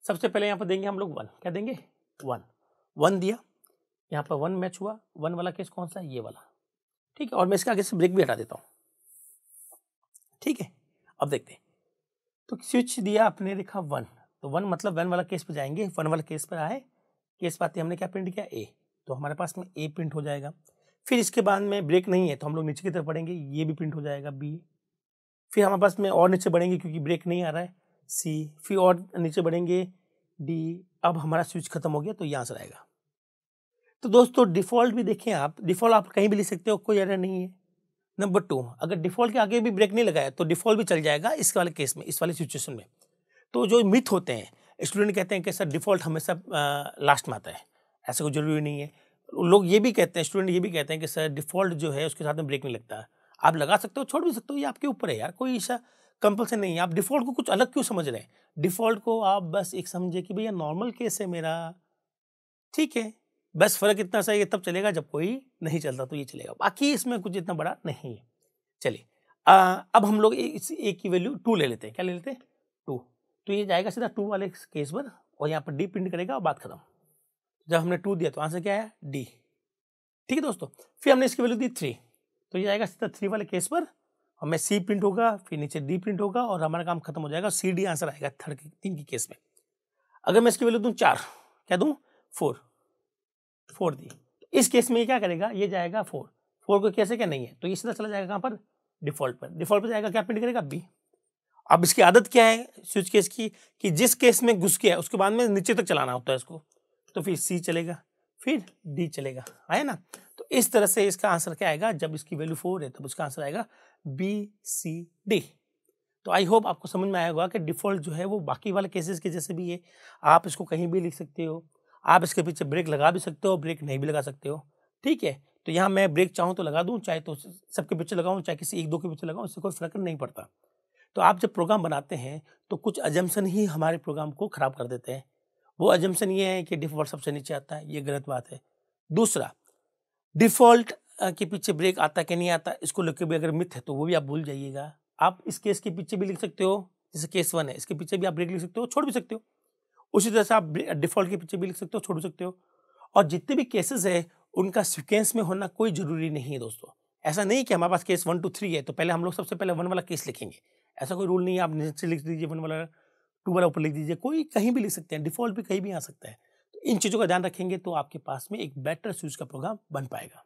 सबसे पहले यहाँ पर देंगे हम लोग 1। क्या देंगे? 1 दिया, यहाँ पर 1 मैच हुआ। 1 वाला केस कौन सा है? ये वाला। ठीक है, और मैं इसके आगे से ब्रेक भी हटा देता हूँ। ठीक है, अब देखते हैं तो स्विच दिया आपने, लिखा 1, तो 1 मतलब 1 वाला केस पे जाएंगे, 1 वाला केस पर आए, केस पाते हमने क्या प्रिंट किया, ए, तो हमारे पास में ए प्रिंट हो जाएगा। फिर इसके बाद में ब्रेक नहीं है तो हम लोग नीचे की तरफ पढ़ेंगे, ये भी प्रिंट हो जाएगा बी। फिर हमारे पास में और नीचे बढ़ेंगे क्योंकि ब्रेक नहीं आ रहा है, सी। फिर और नीचे बढ़ेंगे, डी। अब हमारा स्विच खत्म हो गया तो ये आंसर आएगा। तो दोस्तों डिफॉल्ट भी देखें आप, डिफॉल्ट आप कहीं भी लिख सकते हो, कोई एरर नहीं है। नंबर 2, अगर डिफॉल्ट के आगे भी ब्रेक नहीं लगाया तो डिफॉल्ट भी चल जाएगा इस वाले केस में, इस वाले सिचुएशन में। तो जो मिथ होते हैं, स्टूडेंट कहते हैं कि सर डिफॉल्ट हमेशा लास्ट में आता है, ऐसा कोई जरूरी नहीं है। लोग ये भी कहते हैं, स्टूडेंट ये भी कहते हैं कि सर डिफॉल्ट जो है उसके साथ में ब्रेक नहीं लगता। आप लगा सकते हो, छोड़ भी सकते हो, ये आपके ऊपर है यार, कोई ऐसा कंपल्सन नहीं है। आप डिफॉल्ट को कुछ अलग क्यों समझ रहे हैं? डिफॉल्ट को आप बस एक समझे कि भैया नॉर्मल केस है मेरा, ठीक है, बस फर्क इतना सा ये तब चलेगा जब कोई नहीं चलता तो ये चलेगा, बाकी इसमें कुछ इतना बड़ा नहीं है। चलिए अब हम लोग इस ए की वैल्यू 2 ले लेते हैं। क्या ले लेते हैं? 2। तो ये जाएगा सीधा 2 वाले केस पर और यहाँ पर डी प्रिंट करेगा और बात खत्म। जब हमने 2 दिया तो आंसर क्या आया? डी। ठीक है दोस्तों, फिर हमने इसकी वैल्यू दी 3, तो ये जाएगा सीधा 3 वाले केस पर, हमें सी प्रिंट होगा, फिर नीचे डी प्रिंट होगा और हमारा काम खत्म हो जाएगा। सी डी आंसर आएगा 3 की केस में। अगर मैं इसकी वैल्यू दूं 4, क्या दूं? 4 दी, तो इस केस में ये क्या करेगा? ये जाएगा 4 को कैसे क्या नहीं है तो ये सीधा चला जाएगा कहाँ पर? डिफॉल्ट पर। डिफॉल्ट पर जाएगा, क्या प्रिंट करेगा? बी। अब इसकी आदत क्या है स्विच केस की, कि जिस केस में घुस गया उसके बाद में नीचे तक चलाना होता है इसको, तो फिर सी चलेगा, फिर डी चलेगा, आया ना? तो इस तरह से इसका आंसर क्या आएगा? जब इसकी वैल्यू 4 है तब उसका आंसर आएगा बी सी डी। तो आई होप आपको समझ में आया होगा कि डिफॉल्ट जो है वो बाकी वाले केसेस के जैसे भी है, आप इसको कहीं भी लिख सकते हो, आप इसके पीछे ब्रेक लगा भी सकते हो, ब्रेक नहीं भी लगा सकते हो, ठीक है। तो यहाँ मैं ब्रेक चाहूँ तो लगा दूँ, चाहे तो सबके पीछे लगाऊँ, चाहे किसी 1-2 के पीछे लगाऊँ, इससे कोई फर्क नहीं पड़ता। तो आप जब प्रोग्राम बनाते हैं तो कुछ अजम्पशन ही हमारे प्रोग्राम को खराब कर देते हैं। वो अजम्पशन ये है कि डिफॉल्ट सबसे नीचे आता है, ये गलत बात है। दूसरा, डिफॉल्ट के पीछे ब्रेक आता है कि नहीं आता, इसको लेकर भी अगर मिथ है तो वो भी आप भूल जाइएगा। आप इस केस के पीछे भी लिख सकते हो, जैसे केस 1 है, इसके पीछे भी आप ब्रेक लिख सकते हो, छोड़ भी सकते हो। उसी तरह से आप डिफॉल्ट के पीछे भी लिख सकते हो, छोड़ भी सकते हो। और जितने भी केसेस है उनका सीक्वेंस में होना कोई जरूरी नहीं है दोस्तों। ऐसा नहीं कि हमारे पास केस 1 2 3 है तो पहले हम लोग सबसे पहले 1 वाला केस लिखेंगे, ऐसा कोई रूल नहीं है। आप नीचे लिख दीजिए 1 वाला, 2 वाला ऊपर लिख दीजिए, कोई कहीं भी लिख सकते हैं, डिफॉल्ट भी कहीं भी आ सकता है। तो इन चीज़ों का ध्यान रखेंगे तो आपके पास में एक बेटर स्विच का प्रोग्राम बन पाएगा,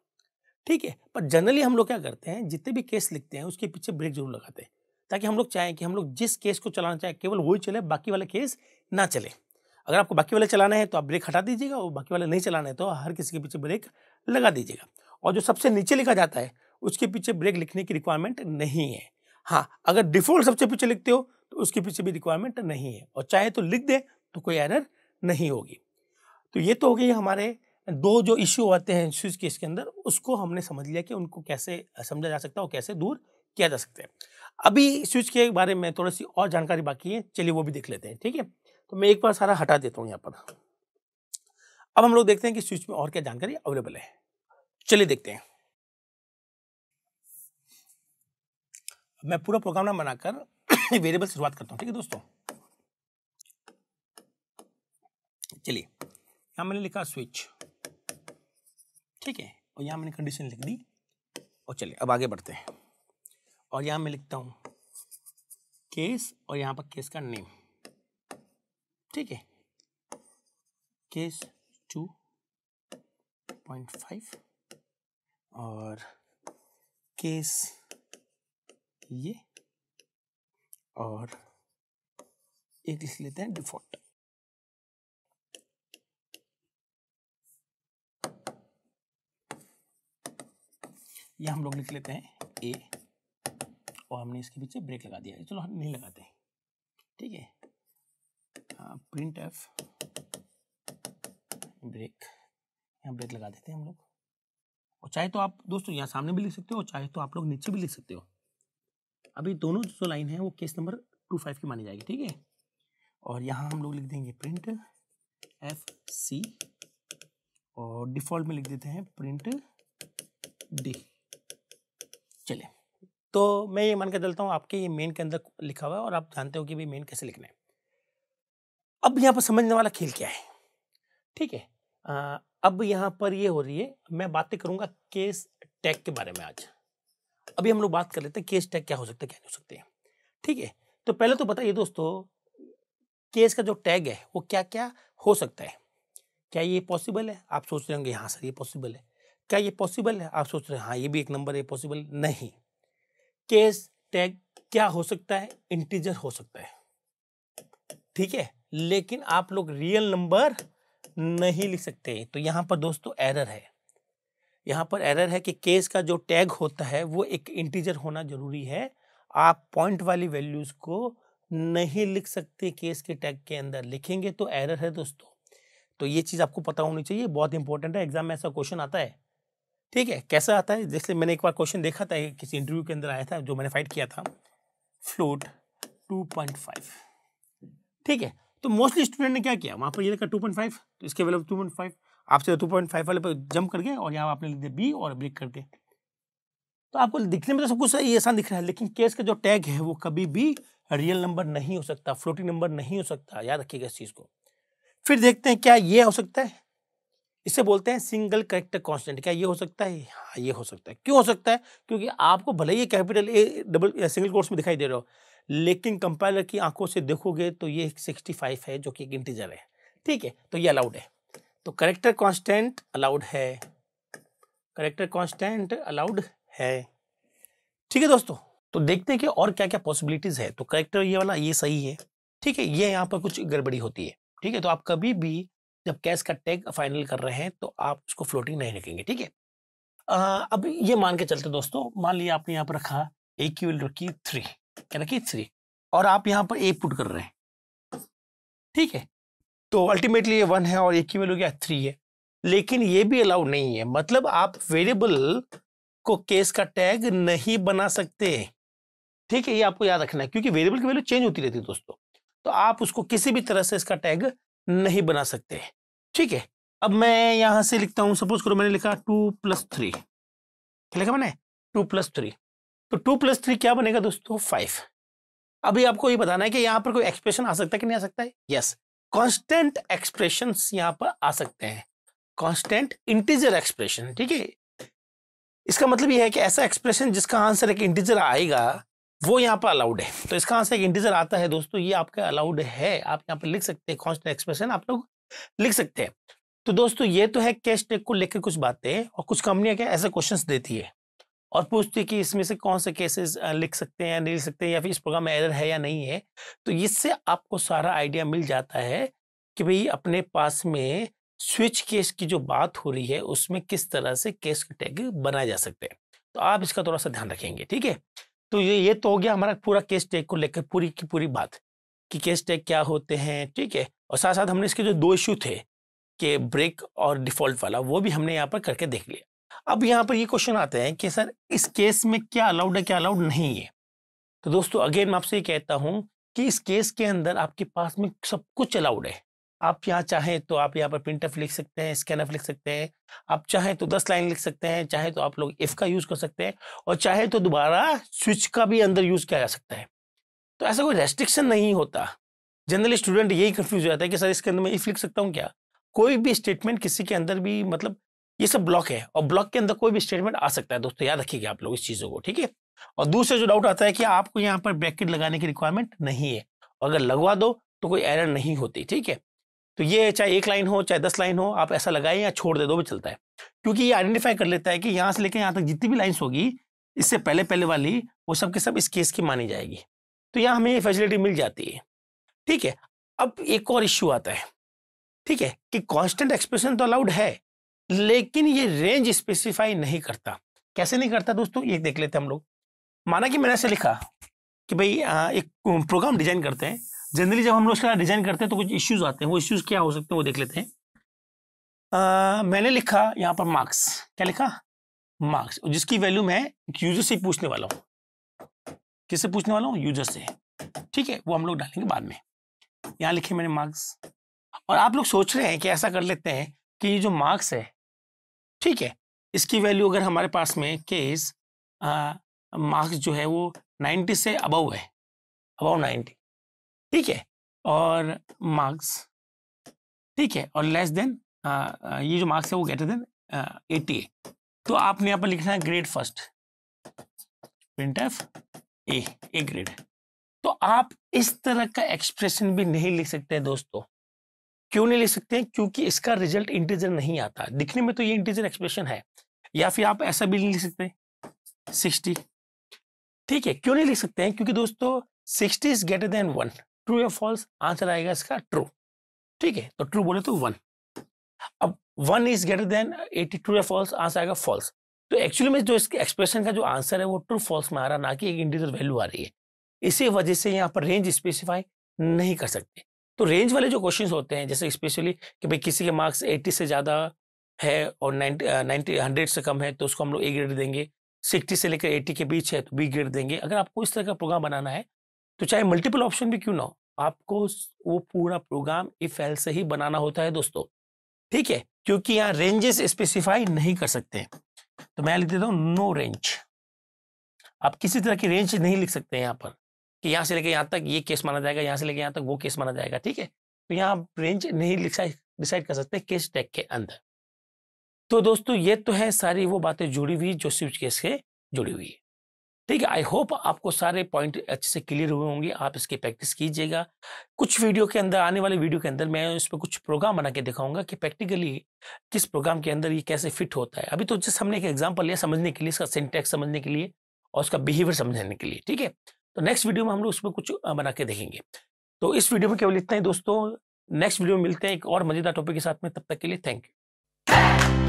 ठीक है। पर जनरली हम लोग क्या करते हैं, जितने भी केस लिखते हैं उसके पीछे ब्रेक जरूर लगाते हैं, ताकि हम लोग चाहें कि हम लोग जिस केस को चलाना चाहें केवल वही चले, बाकी वाले केस ना चले। अगर आपको बाकी वाले चलाना है तो आप ब्रेक हटा दीजिएगा, और बाकी वाले नहीं चलाना है तो हर किसी के पीछे ब्रेक लगा दीजिएगा। और जो सबसे नीचे लिखा जाता है उसके पीछे ब्रेक लिखने की रिक्वायरमेंट नहीं है। हाँ, अगर डिफॉल्ट सबसे पीछे लिखते हो तो उसके पीछे भी रिक्वायरमेंट नहीं है, और चाहे तो लिख दे तो कोई एरर नहीं होगी। तो ये तो हो गई हमारे 2 जो इश्यू आते हैं स्विच केस के अंदर, उसको हमने समझ लिया कि उनको कैसे समझा जा सकता है और कैसे दूर किया जा सकता है। अभी स्विच के बारे में थोड़ी सी और जानकारी बाकी है, चलिए वो भी देख लेते हैं, ठीक है। तो मैं एक बार सारा हटा देता हूँ यहाँ पर। अब हम लोग देखते हैं कि स्विच में और क्या जानकारी अवेलेबल है, चलिए देखते हैं। मैं पूरा प्रोग्राम ना बनाकर वेरिएबल से शुरुआत करता हूँ, ठीक है दोस्तों। चलिए, यहाँ मैंने लिखा स्विच, ठीक है, और यहाँ मैंने कंडीशन लिख दी, और चलिए अब आगे बढ़ते हैं। और यहाँ मैं लिखता हूँ केस, और यहाँ पर केस का नेम, ठीक है, केस 2.5 और केस ये, और एक लिख लेते हैं डिफॉल्ट। ये हम लोग लिख लेते हैं ए, और हमने इसके पीछे ब्रेक लगा दिया है, चलो हम नहीं लगाते, ठीक है। प्रिंट एफ ब्रेक, यहाँ ब्रेक लगा देते हैं हम लोग। और चाहे तो आप दोस्तों यहाँ सामने भी लिख सकते हो, चाहे तो आप लोग नीचे भी लिख सकते हो। अभी दोनों जो लाइन है वो केस नंबर 25 की मानी जाएगी, ठीक है। और यहाँ हम लोग लिख देंगे प्रिंट एफ सी, और डिफॉल्ट में लिख देते हैं प्रिंट डी। चलिए, तो मैं ये मान के चलता हूँ आपके ये मेन के अंदर लिखा हुआ है और आप जानते हो कि भाई मेन कैसे लिखना है। अब यहाँ पर समझने वाला खेल क्या है, ठीक है। अब यहाँ पर ये हो रही है, मैं बातें करूंगा केस टैग के बारे में आज। अभी हम लोग बात कर लेते हैं केस टैग क्या हो सकता है क्या नहीं हो सकते हैं, ठीक है। तो पहले तो बताइए दोस्तों, केस का जो टैग है वो क्या क्या हो सकता है। क्या ये पॉसिबल है? आप सोच रहे होंगे हाँ सर ये पॉसिबल है। क्या ये पॉसिबल है? आप सोच रहे हैं हाँ ये भी एक नंबर है पॉसिबल। नहीं, केस टैग क्या हो सकता है? इंटीजर हो सकता है, ठीक है, लेकिन आप लोग रियल नंबर नहीं लिख सकते। तो यहां पर दोस्तों एरर है, यहां पर एरर है कि केस का जो टैग होता है वो एक इंटीजर होना जरूरी है। आप पॉइंट वाली वैल्यूज को नहीं लिख सकते केस के टैग के अंदर, लिखेंगे तो एरर है दोस्तों। तो ये चीज आपको पता होनी चाहिए, बहुत इंपॉर्टेंट है, एग्जाम में ऐसा क्वेश्चन आता है, ठीक है। कैसा आता है? जैसे मैंने एक बार क्वेश्चन देखा था, किसी इंटरव्यू के अंदर आया था जो मैंने फाइट किया था, फ्लोट 2.5, ठीक है। तो मोस्टली स्टूडेंट ने क्या किया, वहां पर ये लिखा 2.5, तो इसके वैल्यू 2.5, आपसे 2.5 वाले पर जंप कर गए और यहाँ आपने लिख दिया बी और ब्रेक कर दिया। तो आपको दिखने में तो सब कुछ सही आसान दिख रहा है, लेकिन केस का जो टैग है वो कभी भी रियल नंबर नहीं हो सकता, फ्लोटिंग नंबर नहीं हो सकता, याद रखिएगा इस चीज को। फिर देखते हैं क्या ये हो सकता है, इसे बोलते हैं सिंगल कैरेक्टर कांस्टेंट। क्या ये हो सकता है? हाँ ये हो सकता है। क्यों हो सकता है? क्योंकि आपको भले ही capital A double single quotes में दिखाई दे रहा हो, लेकिन कंपाइलर की आंखों से देखोगे तो ये 65 है जो कि एक इंटीजर है, ठीक है। तो ये अलाउड है, तो कैरेक्टर कांस्टेंट अलाउड है, कैरेक्टर कांस्टेंट अलाउड है, ठीक है दोस्तों। तो देखते हैं कि और क्या क्या पॉसिबिलिटीज है। तो कैरेक्टर ये वाला ये सही है, ठीक है, ये यहाँ पर कुछ गड़बड़ी होती है, ठीक है। तो आप कभी भी जब कैश का टैग फाइनल कर रहे हैं तो आप उसको फ्लोटिंग नहीं रखेंगे, ठीक है। अब ये मान के चलते दोस्तों, मान लिया आपने यहाँ पर रखा ए की वैल्यू रखी 3, क्या रखी 3, और आप यहाँ पर ए पुट कर रहे हैं, ठीक है। तो अल्टीमेटली ये 1 है और ए की वैल्यू क्या 3 है, लेकिन ये भी अलाउड नहीं है। मतलब आप वेरिएबल को केस का टैग नहीं बना सकते, ठीक है, ये आपको याद रखना है, क्योंकि वेरिएबल की वैल्यू चेंज होती रहती है दोस्तों। तो आप उसको किसी भी तरह से इसका टैग नहीं बना सकते, ठीक है। अब मैं यहां से लिखता हूं, सपोज करो मैंने लिखा 2+3, क्या लिखा मैंने 2+3, तो 2+3 क्या बनेगा दोस्तों 5। अभी आपको ये बताना है कि यहाँ पर कोई एक्सप्रेशन आ सकता है कि नहीं आ सकता है। यस, कांस्टेंट एक्सप्रेशंस यहाँ पर आ सकते हैं, कांस्टेंट इंटीजर एक्सप्रेशन, ठीक है। इसका मतलब ये है कि ऐसा एक्सप्रेशन जिसका आंसर एक इंटीजर आएगा वो यहाँ पर अलाउड है। तो इसका आंसर एक इंटीजर आता है दोस्तों, ये आपका अलाउड है, आप यहाँ पर लिख सकते हैं, कांस्टेंट एक्सप्रेशन आप लोग लिख सकते हैं। तो दोस्तों ये तो है कैश टैग को लेकर कुछ बातें, और कुछ कंपनियां क्या ऐसे क्वेश्चंस देती है और पूछती है कि इसमें से कौन से केसेस लिख सकते हैं या नहीं लिख सकते, या फिर इस प्रोग्राम में एरर है या नहीं है। तो इससे आपको सारा आइडिया मिल जाता है कि भाई अपने पास में स्विच केस की जो बात हो रही है उसमें किस तरह से केस टैग बनाए जा सकते हैं। तो आप इसका थोड़ा सा ध्यान रखेंगे, ठीक है। तो ये तो हो गया हमारा पूरा केस टैग को लेकर पूरी की पूरी बात कि केस टैग क्या होते हैं, ठीक है। और साथ साथ हमने इसके जो 2 इश्यू थे कि ब्रेक और डिफॉल्ट वाला, वो भी हमने यहाँ पर करके देख लिया। अब यहाँ पर ये क्वेश्चन आते हैं कि सर इस केस में क्या अलाउड है क्या अलाउड नहीं है। तो दोस्तों अगेन मैं आपसे ये कहता हूं कि इस केस के अंदर आपके पास में सब कुछ अलाउड है। आप यहाँ चाहें तो आप यहाँ पर प्रिंटफ लिख सकते हैं, स्कैनफ लिख सकते हैं, आप चाहें तो 10 लाइन लिख सकते हैं, चाहे तो आप लोग इफ का यूज कर सकते हैं, और चाहे तो दोबारा स्विच का भी अंदर यूज किया जा सकता है। तो ऐसा कोई रेस्ट्रिक्शन नहीं होता। जनरली स्टूडेंट यही कंफ्यूज हो जाता है कि सर इसके अंदर मैं इफ लिख सकता हूँ क्या। कोई भी स्टेटमेंट किसी के अंदर भी, मतलब ये सब ब्लॉक है और ब्लॉक के अंदर कोई भी स्टेटमेंट आ सकता है दोस्तों, याद रखिएगा आप लोग इस चीजों को, ठीक है। और दूसरा जो डाउट आता है कि आपको यहाँ पर ब्रैकेट लगाने की रिक्वायरमेंट नहीं है, और अगर लगवा दो तो कोई एरर नहीं होती, ठीक है। तो ये चाहे 1 लाइन हो चाहे 10 लाइन हो, आप ऐसा लगाए या छोड़ दे दो भी चलता है, क्योंकि ये आइडेंटिफाई कर लेता है कि यहाँ से लेकर यहाँ तक जितनी भी लाइन्स होगी इससे पहले पहले वाली, वो सब के सब इस केस की मानी जाएगी। तो यहाँ हमें ये फैसिलिटी मिल जाती है, ठीक है। अब एक और इश्यू आता है, ठीक है, कि कांस्टेंट एक्सप्रेशन तो अलाउड है लेकिन ये रेंज स्पेसिफाई नहीं करता। कैसे नहीं करता दोस्तों, ये देख लेते हैं हम लोग। माना कि मैंने ऐसे लिखा कि भाई एक प्रोग्राम डिजाइन करते हैं। जनरली जब हम लोग इसका डिजाइन करते हैं तो कुछ इश्यूज आते हैं, वो इश्यूज क्या हो सकते हैं वो देख लेते हैं। मैंने लिखा यहाँ पर मार्क्स, क्या लिखा मार्क्स, जिसकी वैल्यू मैं यूजर से पूछने वाला हूँ। किससे पूछने वाला हूँ? यूजर से, ठीक है, वो हम लोग डालेंगे बाद में। यहाँ लिखे मैंने मार्क्स, और आप लोग सोच रहे हैं कि ऐसा कर लेते हैं कि ये जो मार्क्स है, ठीक है, इसकी वैल्यू अगर हमारे पास में केस मार्क्स जो है वो 90 से अबव है, अबव 90, ठीक है, और मार्क्स, ठीक है, और लेस देन ये जो मार्क्स है वो ग्रेटर देन 80 है। तो आपने यहाँ पर लिखना है grade first, printf A grade, तो आप इस तरह का एक्सप्रेशन भी नहीं लिख सकते हैं दोस्तों। क्यों नहीं लिख सकते हैं? क्योंकि इसका रिजल्ट इंटीजर नहीं आता। दिखने में तो ये इंटीजर एक्सप्रेशन है। या फिर आप ऐसा भी नहीं लिख सकते 60। ठीक है, क्यों नहीं लिख सकते हैं? क्योंकि दोस्तों 60 इज ग्रेटर देन 1। ट्रू या फॉल्स? आंसर आएगा इसका ट्रू। ठीक है, तो ट्रू बोले तो 1। अब 1 इज ग्रेटर देन 80, ट्रू या फॉल्स? आंसर आएगा फॉल्स। तो एक्चुअली में जो इसके एक्सप्रेशन का जो आंसर है वो ट्रू फॉल्स में आ रहा, ना कि एक इंटीजर वैल्यू आ रही है। इसी वजह से यहाँ पर रेंज स्पेसिफाई नहीं कर सकते। तो रेंज वाले जो क्वेश्चंस होते हैं, जैसे स्पेशली कि भाई किसी के मार्क्स 80 से ज़्यादा है और 90 100 से कम है तो उसको हम लोग ए ग्रेड देंगे। 60 से लेकर 80 के बीच है तो बी ग्रेड देंगे। अगर आपको इस तरह का प्रोग्राम बनाना है तो चाहे मल्टीपल ऑप्शन भी क्यों ना हो, आपको वो पूरा प्रोग्राम इफ एल्स से ही बनाना होता है दोस्तों। ठीक है, क्योंकि यहाँ रेंजेस स्पेसिफाई नहीं कर सकते। तो मैं लिख देता हूँ नो रेंज। आप किसी तरह की रेंज नहीं लिख सकते यहाँ पर कि यहाँ से लेकर यहाँ तक ये केस माना जाएगा, यहाँ से लेकर यहाँ तक वो केस माना जाएगा। ठीक है, तो यहाँ रेंज नहीं डिसाइड कर सकते केस टैग के अंदर। तो दोस्तों ये तो है सारी वो बातें जुड़ी हुई जो स्विच केस से जुड़ी हुई है। ठीक है, आई होप आपको सारे पॉइंट अच्छे से क्लियर हुए होंगे। आप इसकी प्रैक्टिस कीजिएगा। कुछ वीडियो के अंदर, आने वाले वीडियो के अंदर मैं इस पर कुछ प्रोग्राम बना के दिखाऊंगा कि प्रैक्टिकली किस प्रोग्राम के अंदर ये कैसे फिट होता है। अभी तो जस्ट हमने एक एग्जांपल लिया समझने के लिए, इसका सिंटैक्स समझने के लिए और उसका बिहेवियर समझने के लिए। ठीक है, तो नेक्स्ट वीडियो में हम लोग उसमें कुछ बना के देखेंगे। तो इस वीडियो में केवल इतना ही दोस्तों। नेक्स्ट वीडियो में मिलते हैं एक और मजेदार टॉपिक के साथ में। तब तक के लिए थैंक यू।